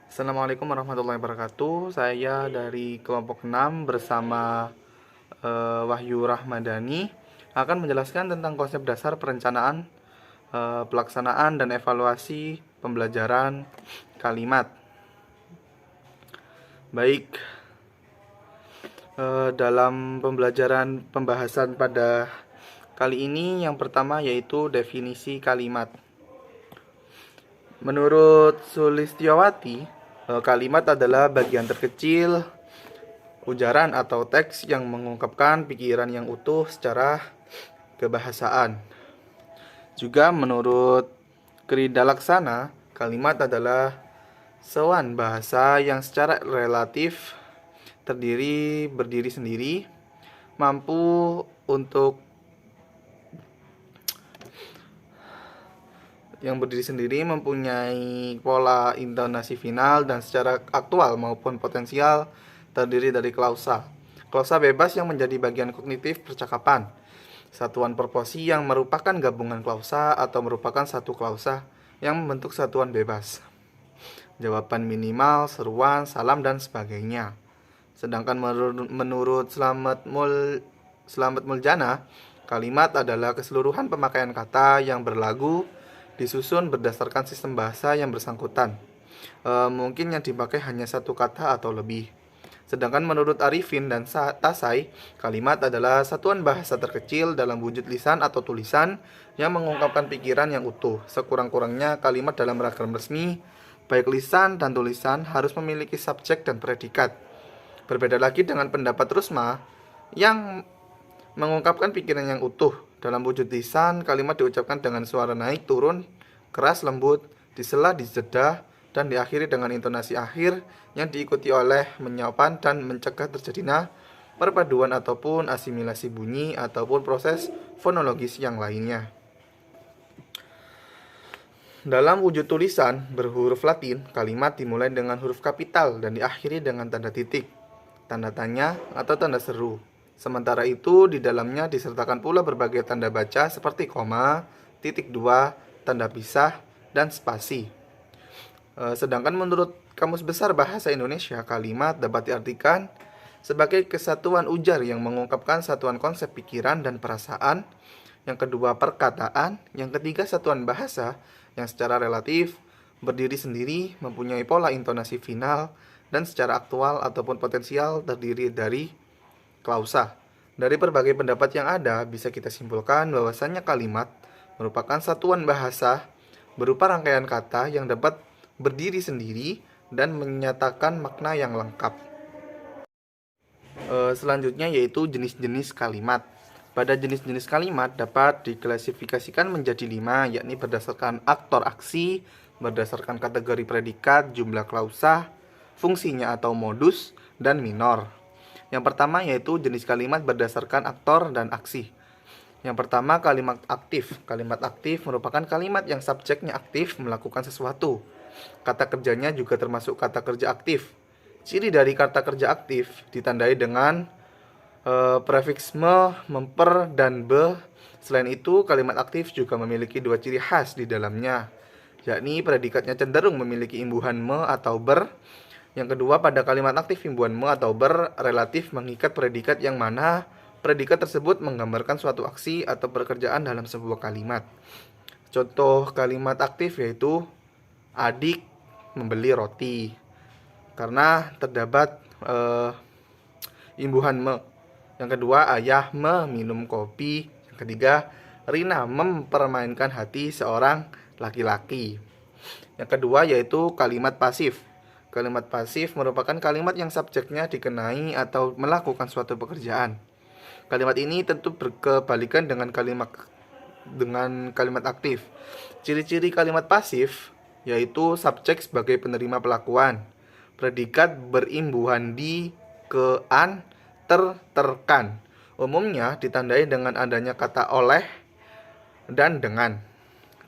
Assalamualaikum warahmatullahi wabarakatuh. Saya dari kelompok 6 bersama Wahyu Rahmadani akan menjelaskan tentang konsep dasar perencanaan, pelaksanaan dan evaluasi pembelajaran kalimat. Baik, dalam pembahasan pada kali ini yang pertama yaitu definisi kalimat. Menurut Sulistyowati, kalimat adalah bagian terkecil ujaran atau teks yang mengungkapkan pikiran yang utuh secara kebahasaan. Juga menurut Krida Laksana, kalimat adalah sewan bahasa yang secara relatif berdiri sendiri, mampu untuk mempunyai pola intonasi final dan secara aktual maupun potensial terdiri dari klausa. Klausa bebas yang menjadi bagian kognitif percakapan. Satuan proporsi yang merupakan gabungan klausa atau merupakan satu klausa yang membentuk satuan bebas. Jawaban minimal, seruan, salam, dan sebagainya. Sedangkan menurut Slamet Muljana, kalimat adalah keseluruhan pemakaian kata yang berlagu disusun berdasarkan sistem bahasa yang bersangkutan. Mungkin yang dipakai hanya satu kata atau lebih. Sedangkan menurut Arifin dan Tasai, kalimat adalah satuan bahasa terkecil dalam wujud lisan atau tulisan yang mengungkapkan pikiran yang utuh. Sekurang-kurangnya kalimat dalam ragam resmi, baik lisan dan tulisan, harus memiliki subjek dan predikat. Berbeda lagi dengan pendapat Rusma yang mengungkapkan pikiran yang utuh. Dalam wujud lisan, kalimat diucapkan dengan suara naik, turun, keras, lembut, disela, dijeda, dan diakhiri dengan intonasi akhir yang diikuti oleh menyopan dan mencegah terjadinya perpaduan ataupun asimilasi bunyi ataupun proses fonologis yang lainnya. Dalam wujud tulisan berhuruf Latin, kalimat dimulai dengan huruf kapital dan diakhiri dengan tanda titik, tanda tanya, atau tanda seru. Sementara itu, di dalamnya disertakan pula berbagai tanda baca seperti koma, titik dua, tanda pisah, dan spasi. Sedangkan menurut Kamus Besar Bahasa Indonesia, kalimat dapat diartikan sebagai kesatuan ujar yang mengungkapkan satuan konsep pikiran dan perasaan. Yang kedua, perkataan. Yang ketiga, satuan bahasa yang secara relatif berdiri sendiri, mempunyai pola intonasi final, dan secara aktual ataupun potensial terdiri dari klausa. Dari berbagai pendapat yang ada, bisa kita simpulkan bahwasannya kalimat merupakan satuan bahasa berupa rangkaian kata yang dapat berdiri sendiri dan menyatakan makna yang lengkap. Selanjutnya yaitu jenis-jenis kalimat. Pada jenis-jenis kalimat dapat diklasifikasikan menjadi 5, yakni berdasarkan aktor aksi, berdasarkan kategori predikat, jumlah klausa, fungsinya atau modus, dan minor. Yang pertama yaitu jenis kalimat berdasarkan aktor dan aksi. Yang pertama, kalimat aktif. Kalimat aktif merupakan kalimat yang subjeknya aktif melakukan sesuatu. Kata kerjanya juga termasuk kata kerja aktif. Ciri dari kata kerja aktif ditandai dengan prefiks me, memper, dan be. Selain itu, kalimat aktif juga memiliki dua ciri khas di dalamnya, yakni predikatnya cenderung memiliki imbuhan me atau ber. Yang kedua, pada kalimat aktif imbuhan me atau ber relatif mengikat predikat yang mana predikat tersebut menggambarkan suatu aksi atau pekerjaan dalam sebuah kalimat. Contoh kalimat aktif yaitu adik membeli roti, karena terdapat imbuhan me. Yang kedua, ayah meminum kopi. Yang ketiga, Rina mempermainkan hati seorang laki-laki. Yang kedua yaitu kalimat pasif. Kalimat pasif merupakan kalimat yang subjeknya dikenai atau melakukan suatu pekerjaan. Kalimat ini tentu berkebalikan dengan kalimat aktif. Ciri-ciri kalimat pasif yaitu subjek sebagai penerima pelakuan, predikat berimbuhan di, ke, an, terkan. Umumnya ditandai dengan adanya kata oleh dan dengan.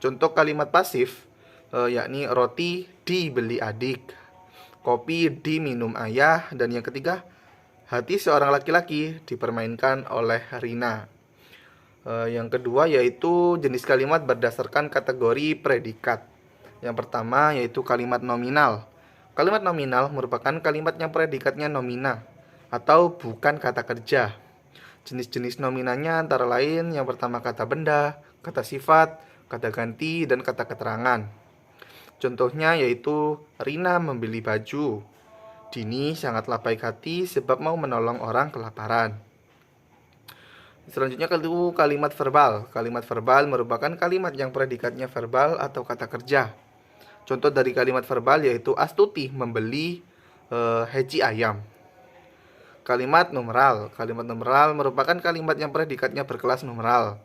Contoh kalimat pasif yakni roti dibeli adik, kopi diminum ayah, dan yang ketiga, hati seorang laki-laki dipermainkan oleh Rina. Yang kedua yaitu jenis kalimat berdasarkan kategori predikat. Yang pertama yaitu kalimat nominal. Kalimat nominal merupakan kalimat yang predikatnya nomina atau bukan kata kerja. Jenis-jenis nominanya antara lain yang pertama kata benda, kata sifat, kata ganti, dan kata keterangan. Contohnya yaitu Rina membeli baju. Dini sangatlah baik hati sebab mau menolong orang kelaparan. Selanjutnya kalimat verbal. Kalimat verbal merupakan kalimat yang predikatnya verbal atau kata kerja. Contoh dari kalimat verbal yaitu Astuti membeli heci ayam. Kalimat numeral. Kalimat numeral merupakan kalimat yang predikatnya berkelas numeral.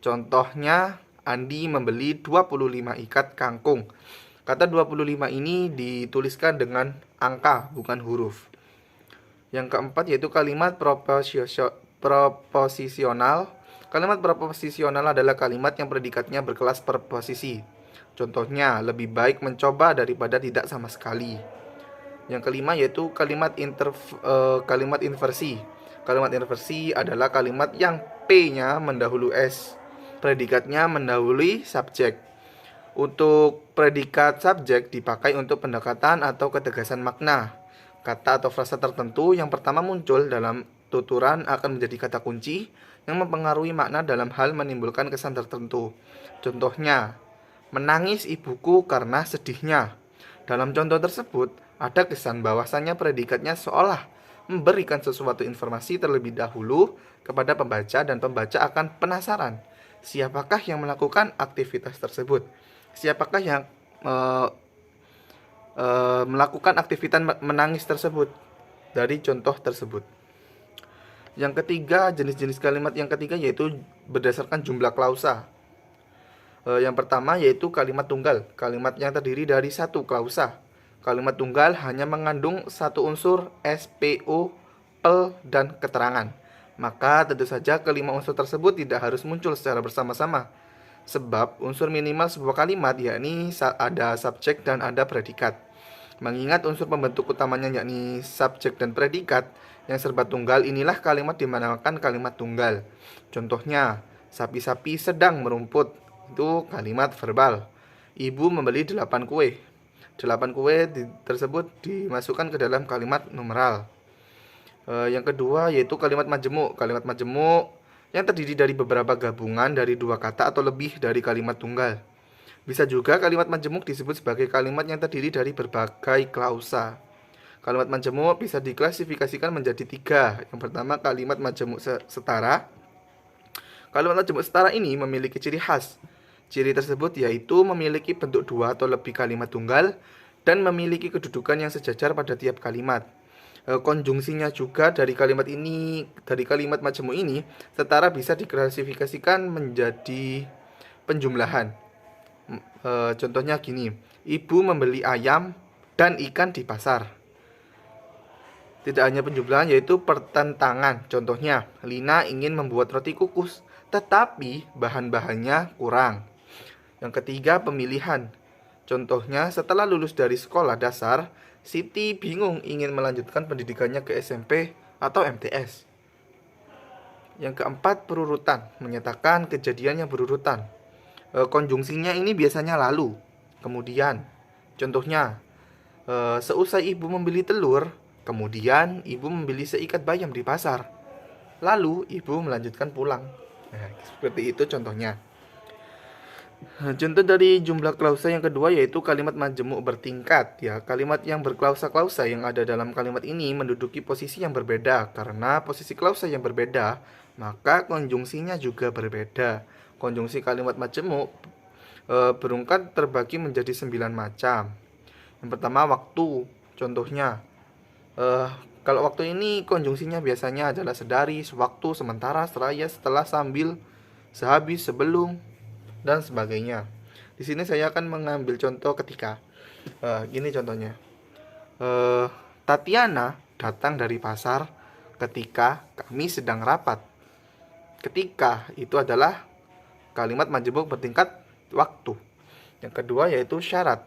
Contohnya Andi membeli 25 ikat kangkung. Kata 25 ini dituliskan dengan angka, bukan huruf. Yang keempat yaitu kalimat proposisional. Kalimat proposisional adalah kalimat yang predikatnya berkelas preposisi. Contohnya, lebih baik mencoba daripada tidak sama sekali. Yang kelima yaitu kalimat inversi. Kalimat inversi adalah kalimat yang P-nya mendahului S. Predikatnya mendahului subjek. Untuk predikat subjek dipakai untuk pendekatan atau ketegasan makna. Kata atau frasa tertentu yang pertama muncul dalam tuturan akan menjadi kata kunci yang mempengaruhi makna dalam hal menimbulkan kesan tertentu. Contohnya, menangis ibuku karena sedihnya. Dalam contoh tersebut, ada kesan bahwasannya predikatnya seolah memberikan sesuatu informasi terlebih dahulu kepada pembaca dan pembaca akan penasaran. Siapakah yang melakukan aktivitas tersebut? Siapakah yang melakukan aktivitas menangis tersebut dari contoh tersebut. Yang ketiga, jenis-jenis kalimat yang ketiga yaitu berdasarkan jumlah klausa. Yang pertama yaitu kalimat tunggal. Kalimat yang terdiri dari satu klausa. Kalimat tunggal hanya mengandung satu unsur SPO, pel, dan keterangan. Maka tentu saja kelima unsur tersebut tidak harus muncul secara bersama-sama. Sebab unsur minimal sebuah kalimat yakni ada subjek dan ada predikat. Mengingat unsur pembentuk utamanya yakni subjek dan predikat yang serba tunggal, inilah kalimat dinamakan kalimat tunggal. Contohnya, sapi-sapi sedang merumput. Itu kalimat verbal. Ibu membeli 8 kue. 8 kue tersebut dimasukkan ke dalam kalimat numeral. Yang kedua yaitu kalimat majemuk. Kalimat majemuk yang terdiri dari beberapa gabungan dari dua kata atau lebih dari kalimat tunggal. Bisa juga kalimat majemuk disebut sebagai kalimat yang terdiri dari berbagai klausa. Kalimat majemuk bisa diklasifikasikan menjadi 3. Yang pertama, kalimat majemuk setara. Kalimat majemuk setara ini memiliki ciri khas. Ciri tersebut yaitu memiliki bentuk 2 atau lebih kalimat tunggal dan memiliki kedudukan yang sejajar pada tiap kalimat. Konjungsinya juga dari kalimat majemuk ini setara bisa diklasifikasikan menjadi penjumlahan. Contohnya gini, ibu membeli ayam dan ikan di pasar. Tidak hanya penjumlahan yaitu pertentangan. Contohnya, Lina ingin membuat roti kukus tetapi bahan-bahannya kurang. Yang ketiga, pemilihan. Contohnya, setelah lulus dari sekolah dasar, Siti bingung ingin melanjutkan pendidikannya ke SMP atau MTS. Yang keempat, berurutan. Menyatakan kejadian yang berurutan. Konjungsinya ini biasanya lalu, kemudian. Contohnya, seusai ibu membeli telur, kemudian ibu membeli seikat bayam di pasar. Lalu ibu melanjutkan pulang. Nah, seperti itu contohnya. Contoh dari jumlah klausa yang kedua yaitu kalimat majemuk bertingkat. Ya, kalimat yang berklausa-klausa yang ada dalam kalimat ini menduduki posisi yang berbeda. Karena posisi klausa yang berbeda, maka konjungsinya juga berbeda. Konjungsi kalimat majemuk berungkat terbagi menjadi 9 macam. Yang pertama, waktu. Contohnya, kalau waktu ini konjungsinya biasanya adalah sedari, sewaktu, sementara, seraya, setelah, sambil, sehabis, sebelum, dan sebagainya. Di sini saya akan mengambil contoh ketika. Gini contohnya. Tatiana datang dari pasar ketika kami sedang rapat. Ketika itu adalah kalimat majemuk bertingkat waktu. Yang kedua yaitu syarat.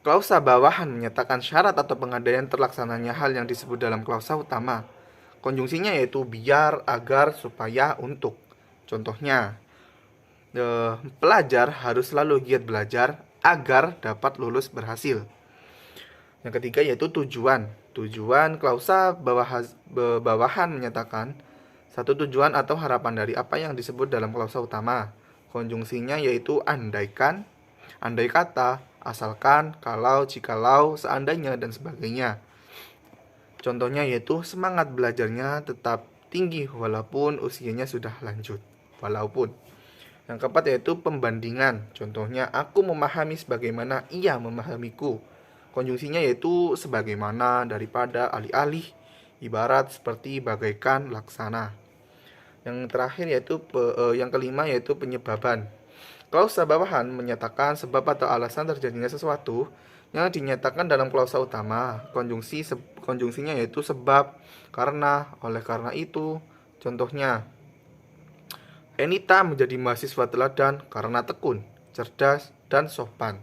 Klausa bawahan menyatakan syarat atau pengandaian terlaksananya hal yang disebut dalam klausa utama. Konjungsinya yaitu biar, agar, supaya, untuk. Contohnya, pelajar harus selalu giat belajar agar dapat lulus berhasil. Yang ketiga yaitu tujuan. Tujuan klausa bawahan menyatakan satu tujuan atau harapan dari apa yang disebut dalam klausa utama. Konjungsinya yaitu andaikan, andai kata, asalkan, kalau, jikalau, seandainya, dan sebagainya. Contohnya yaitu semangat belajarnya tetap tinggi walaupun usianya sudah lanjut. Walaupun. Yang keempat yaitu pembandingan. Contohnya aku memahami sebagaimana ia memahamiku. Konjungsinya yaitu sebagaimana, daripada, alih-alih, ibarat, seperti, bagaikan, laksana. Yang terakhir yaitu yang kelima yaitu penyebaban. Klausa bawahan menyatakan sebab atau alasan terjadinya sesuatu yang dinyatakan dalam klausa utama. Konjungsinya yaitu sebab, karena, oleh karena itu. Contohnya, Enita menjadi mahasiswa teladan karena tekun, cerdas, dan sopan.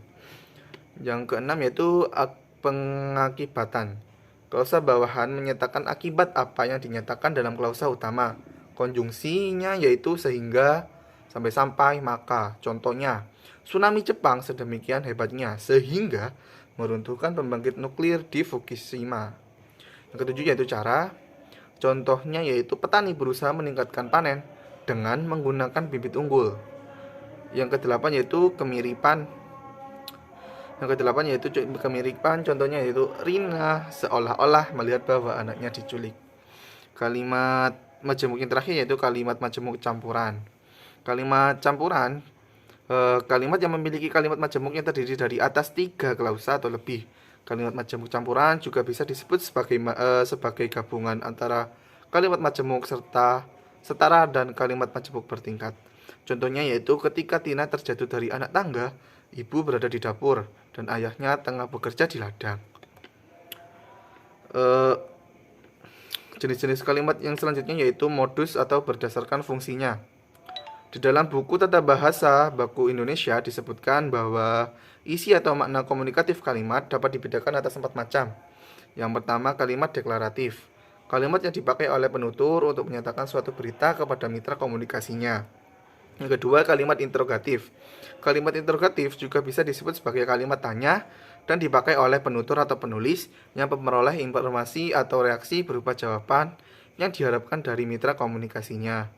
Yang keenam yaitu pengakibatan. Klausa bawahan menyatakan akibat apa yang dinyatakan dalam klausa utama. Konjungsinya yaitu sehingga, sampai-sampai, maka. Contohnya, tsunami Jepang sedemikian hebatnya sehingga meruntuhkan pembangkit nuklir di Fukushima. Yang ketujuh yaitu cara. Contohnya yaitu petani berusaha meningkatkan panen dengan menggunakan bibit unggul. Yang kedelapan yaitu kemiripan. Contohnya yaitu Rina seolah-olah melihat bahwa anaknya diculik. Kalimat majemuk yang terakhir yaitu kalimat majemuk campuran. Kalimat campuran, kalimat yang memiliki kalimat majemuk yang terdiri dari atas 3 klausa atau lebih. Kalimat majemuk campuran juga bisa disebut sebagai gabungan antara kalimat majemuk serta setara dan kalimat majemuk bertingkat. Contohnya yaitu ketika Tina terjatuh dari anak tangga, ibu berada di dapur dan ayahnya tengah bekerja di ladang. Jenis-jenis kalimat yang selanjutnya yaitu modus atau berdasarkan fungsinya. Di dalam buku Tata Bahasa Baku Indonesia disebutkan bahwa isi atau makna komunikatif kalimat dapat dibedakan atas 4 macam. Yang pertama, kalimat deklaratif. Kalimat yang dipakai oleh penutur untuk menyatakan suatu berita kepada mitra komunikasinya. Yang kedua, kalimat interrogatif. Kalimat interrogatif juga bisa disebut sebagai kalimat tanya dan dipakai oleh penutur atau penulis yang memperoleh informasi atau reaksi berupa jawaban yang diharapkan dari mitra komunikasinya.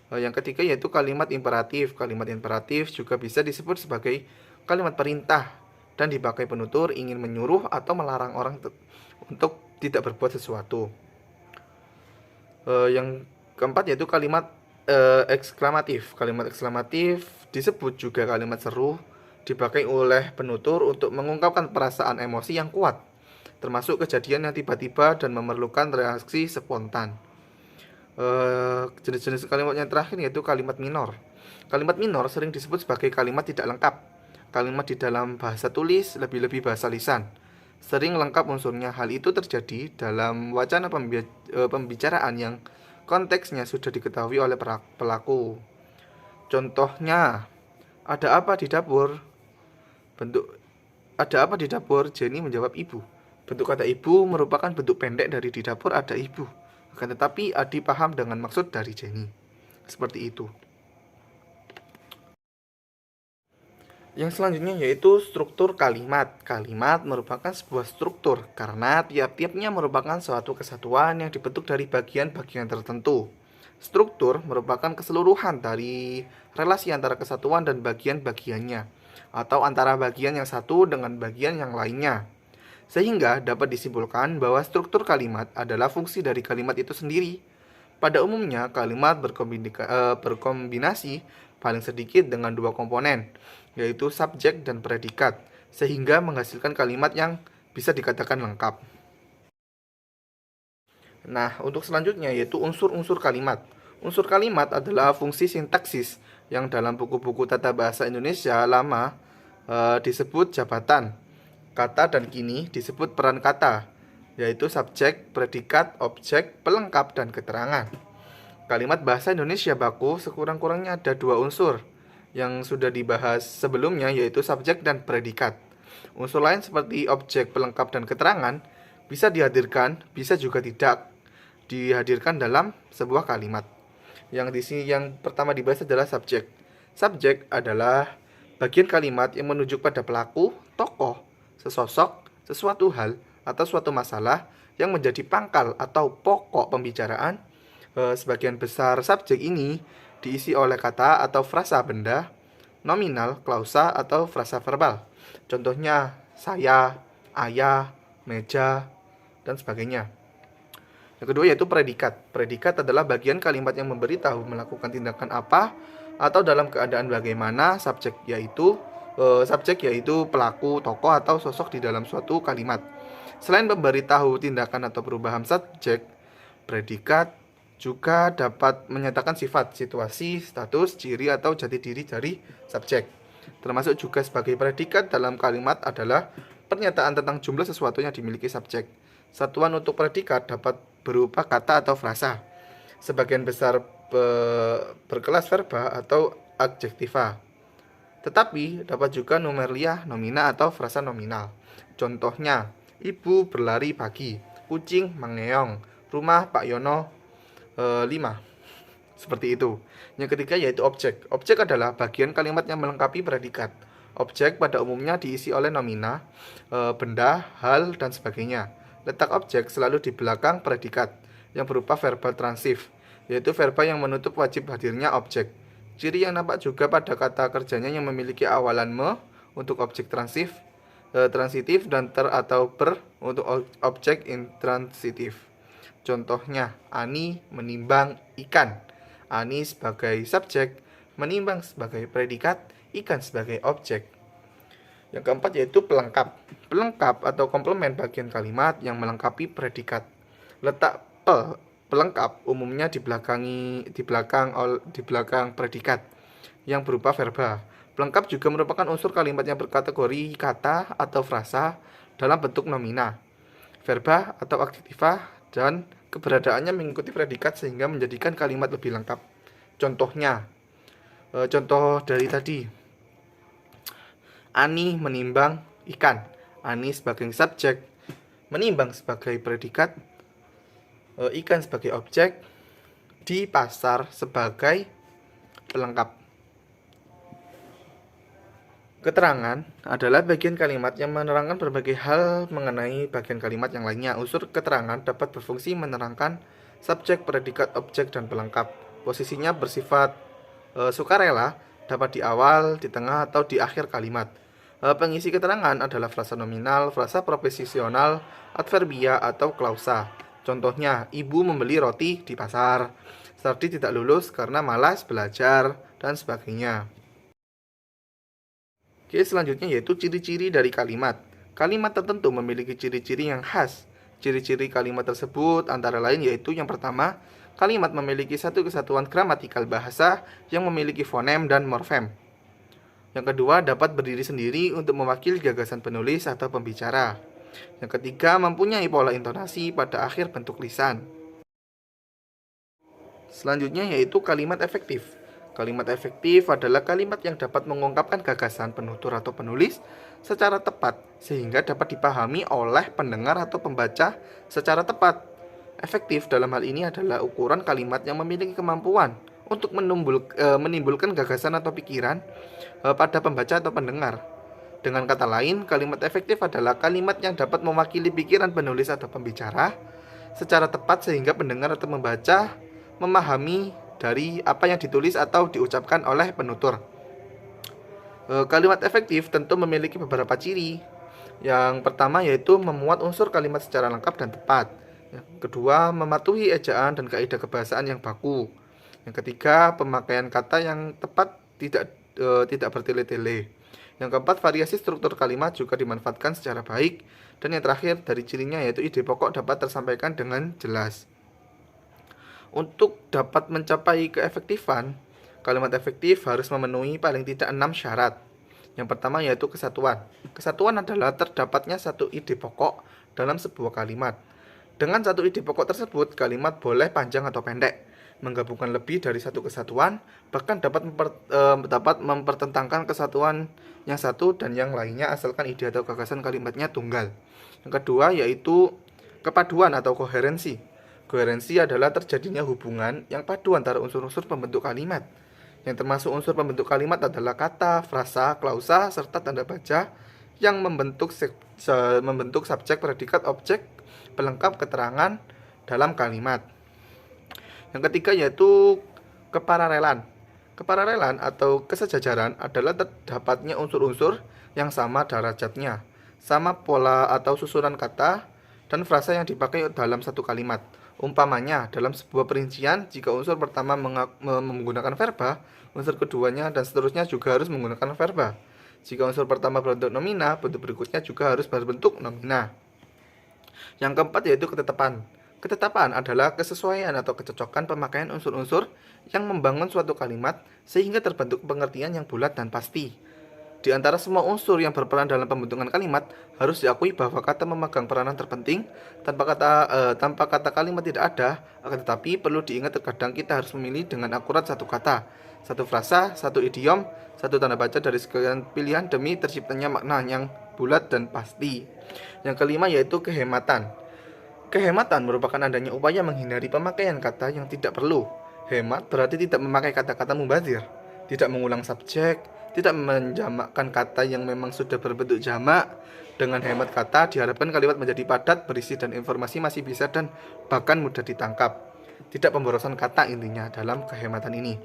Yang ketiga yaitu kalimat imperatif. Kalimat imperatif juga bisa disebut sebagai kalimat perintah dan dipakai penutur ingin menyuruh atau melarang orang untuk tidak berbuat sesuatu. Yang keempat yaitu kalimat eksklamatif. Kalimat eksklamatif disebut juga kalimat seru, dipakai oleh penutur untuk mengungkapkan perasaan emosi yang kuat, termasuk kejadian yang tiba-tiba dan memerlukan reaksi spontan. Jenis-jenis kalimat yang terakhir yaitu kalimat minor. Kalimat minor sering disebut sebagai kalimat tidak lengkap. Kalimat di dalam bahasa tulis, lebih-lebih bahasa lisan, sering lengkap unsurnya. Hal itu terjadi dalam wacana pembicaraan yang konteksnya sudah diketahui oleh pelaku. Contohnya, ada apa di dapur? Ada apa di dapur? Jenny menjawab ibu. Bentuk kata ibu merupakan bentuk pendek dari di dapur ada ibu. Akan tetapi Adi paham dengan maksud dari Jenny. Seperti itu. Yang selanjutnya yaitu struktur kalimat. Kalimat merupakan sebuah struktur karena tiap-tiapnya merupakan suatu kesatuan yang dibentuk dari bagian-bagian tertentu. Struktur merupakan keseluruhan dari relasi antara kesatuan dan bagian-bagiannya, atau antara bagian yang satu dengan bagian yang lainnya. Sehingga dapat disimpulkan bahwa struktur kalimat adalah fungsi dari kalimat itu sendiri. Pada umumnya, kalimat berkombinasi paling sedikit dengan 2 komponen, yaitu subjek dan predikat, sehingga menghasilkan kalimat yang bisa dikatakan lengkap. Nah, untuk selanjutnya yaitu unsur-unsur kalimat. Unsur kalimat adalah fungsi sintaksis yang dalam buku-buku tata bahasa Indonesia lama disebut jabatan kata dan kini disebut peran kata, yaitu subjek, predikat, objek, pelengkap, dan keterangan. Kalimat bahasa Indonesia baku sekurang-kurangnya ada 2 unsur yang sudah dibahas sebelumnya, yaitu subjek dan predikat. Unsur lain seperti objek, pelengkap, dan keterangan bisa dihadirkan, bisa juga tidak dihadirkan dalam sebuah kalimat. Yang di sini yang pertama dibahas adalah subjek. Subjek adalah bagian kalimat yang menunjuk pada pelaku, tokoh, sesosok, sesuatu hal atau suatu masalah yang menjadi pangkal atau pokok pembicaraan. Sebagian besar subjek ini diisi oleh kata atau frasa benda, nominal, klausa, atau frasa verbal. Contohnya saya, ayah, meja, dan sebagainya. Yang kedua yaitu predikat. Predikat adalah bagian kalimat yang memberitahu melakukan tindakan apa atau dalam keadaan bagaimana subjek yaitu pelaku, tokoh, atau sosok di dalam suatu kalimat. Selain memberitahu tindakan atau perubahan subjek, predikat juga dapat menyatakan sifat, situasi, status, ciri, atau jati diri dari subjek. Termasuk juga sebagai predikat dalam kalimat adalah pernyataan tentang jumlah sesuatu yang dimiliki subjek. Satuan untuk predikat dapat berupa kata atau frasa. Sebagian besar berkelas verba atau adjektiva. Tetapi dapat juga numeria, nomina, atau frasa nominal. Contohnya, ibu berlari pagi, kucing mengeong, rumah Pak Yono 5. Seperti itu. Yang ketiga yaitu objek. Objek adalah bagian kalimat yang melengkapi predikat. Objek pada umumnya diisi oleh nomina, benda, hal, dan sebagainya. Letak objek selalu di belakang predikat yang berupa verbal transif, yaitu verba yang menutup wajib hadirnya objek. Ciri yang nampak juga pada kata kerjanya yang memiliki awalan me untuk objek transitif dan ter atau ber untuk objek intransitif. Contohnya, Ani menimbang ikan. Ani sebagai subjek, menimbang sebagai predikat, ikan sebagai objek. Yang keempat yaitu pelengkap. Pelengkap atau komplement bagian kalimat yang melengkapi predikat. Letak pelengkap umumnya di belakang predikat yang berupa verba. Pelengkap juga merupakan unsur kalimat yang berkategori kata atau frasa dalam bentuk nomina, verba atau adjektiva, dan keberadaannya mengikuti predikat sehingga menjadikan kalimat lebih lengkap. Contohnya, contoh dari tadi, Ani menimbang ikan. Ani sebagai subjek, menimbang sebagai predikat, ikan sebagai objek, di pasar sebagai pelengkap. Keterangan adalah bagian kalimat yang menerangkan berbagai hal mengenai bagian kalimat yang lainnya. Unsur keterangan dapat berfungsi menerangkan subjek, predikat, objek, dan pelengkap. Posisinya bersifat sukarela, dapat di awal, di tengah, atau di akhir kalimat. Pengisi keterangan adalah frasa nominal, frasa proposisional, adverbia, atau klausa. Contohnya, ibu membeli roti di pasar, Sardi tidak lulus karena malas belajar, dan sebagainya. Oke, selanjutnya yaitu ciri-ciri dari kalimat. Kalimat tertentu memiliki ciri-ciri yang khas. Ciri-ciri kalimat tersebut antara lain yaitu yang pertama, kalimat memiliki satu kesatuan gramatikal bahasa yang memiliki fonem dan morfem. Yang kedua, dapat berdiri sendiri untuk mewakili gagasan penulis atau pembicara. Yang ketiga, mempunyai pola intonasi pada akhir bentuk lisan. Selanjutnya yaitu kalimat efektif. Kalimat efektif adalah kalimat yang dapat mengungkapkan gagasan penutur atau penulis secara tepat sehingga dapat dipahami oleh pendengar atau pembaca secara tepat. Efektif dalam hal ini adalah ukuran kalimat yang memiliki kemampuan untuk menimbulkan gagasan atau pikiran pada pembaca atau pendengar. Dengan kata lain, kalimat efektif adalah kalimat yang dapat mewakili pikiran penulis atau pembicara secara tepat sehingga pendengar atau membaca memahami dari apa yang ditulis atau diucapkan oleh penutur. Kalimat efektif tentu memiliki beberapa ciri. Yang pertama yaitu memuat unsur kalimat secara lengkap dan tepat. Yang kedua, mematuhi ejaan dan kaidah kebahasaan yang baku. Yang ketiga, pemakaian kata yang tepat tidak bertele-tele. Yang keempat, variasi struktur kalimat juga dimanfaatkan secara baik. Dan yang terakhir dari cirinya yaitu ide pokok dapat tersampaikan dengan jelas. Untuk dapat mencapai keefektifan, kalimat efektif harus memenuhi paling tidak 6 syarat. Yang pertama yaitu kesatuan. Kesatuan adalah terdapatnya satu ide pokok dalam sebuah kalimat. Dengan satu ide pokok tersebut, kalimat boleh panjang atau pendek. Menggabungkan lebih dari satu kesatuan, bahkan dapat mempertentangkan kesatuan yang satu dan yang lainnya asalkan ide atau gagasan kalimatnya tunggal. Yang kedua yaitu kepaduan atau koherensi. Koherensi adalah terjadinya hubungan yang padu antara unsur-unsur pembentuk kalimat. Yang termasuk unsur pembentuk kalimat adalah kata, frasa, klausa, serta tanda baca yang membentuk subjek, predikat, objek, pelengkap keterangan dalam kalimat. Yang ketiga yaitu kepararelan. Kepararelan atau kesejajaran adalah terdapatnya unsur-unsur yang sama derajatnya, sama pola atau susunan kata dan frasa yang dipakai dalam satu kalimat. Umpamanya, dalam sebuah perincian, jika unsur pertama menggunakan verba, unsur keduanya dan seterusnya juga harus menggunakan verba. Jika unsur pertama berbentuk nomina, bentuk berikutnya juga harus berbentuk nomina. Yang keempat yaitu ketetapan. Ketetapan adalah kesesuaian atau kecocokan pemakaian unsur-unsur yang membangun suatu kalimat sehingga terbentuk pengertian yang bulat dan pasti. Di antara semua unsur yang berperan dalam pembentukan kalimat, harus diakui bahwa kata memegang peranan terpenting. Tanpa kata kalimat tidak ada, akan tetapi perlu diingat terkadang kita harus memilih dengan akurat satu kata, satu frasa, satu idiom, satu tanda baca dari sekian pilihan demi terciptanya makna yang bulat dan pasti. Yang kelima yaitu kehematan. Kehematan merupakan adanya upaya menghindari pemakaian kata yang tidak perlu. Hemat berarti tidak memakai kata-kata mubazir, tidak mengulang subjek, tidak menjamakkan kata yang memang sudah berbentuk jamak. Dengan hemat kata diharapkan kalimat menjadi padat, berisi dan informasi masih bisa dan bahkan mudah ditangkap. Tidak pemborosan kata intinya dalam kehematan ini.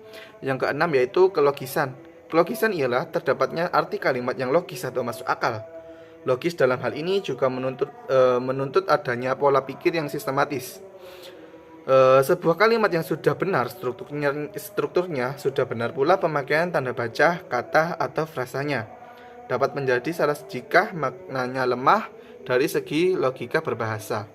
Yang keenam yaitu kelogisan. Kelogisan ialah terdapatnya arti kalimat yang logis atau masuk akal. Logis dalam hal ini juga menuntut adanya pola pikir yang sistematis. Sebuah kalimat yang sudah benar strukturnya sudah benar pula pemakaian tanda baca, kata, atau frasanya. Dapat menjadi salah jika maknanya lemah dari segi logika berbahasa.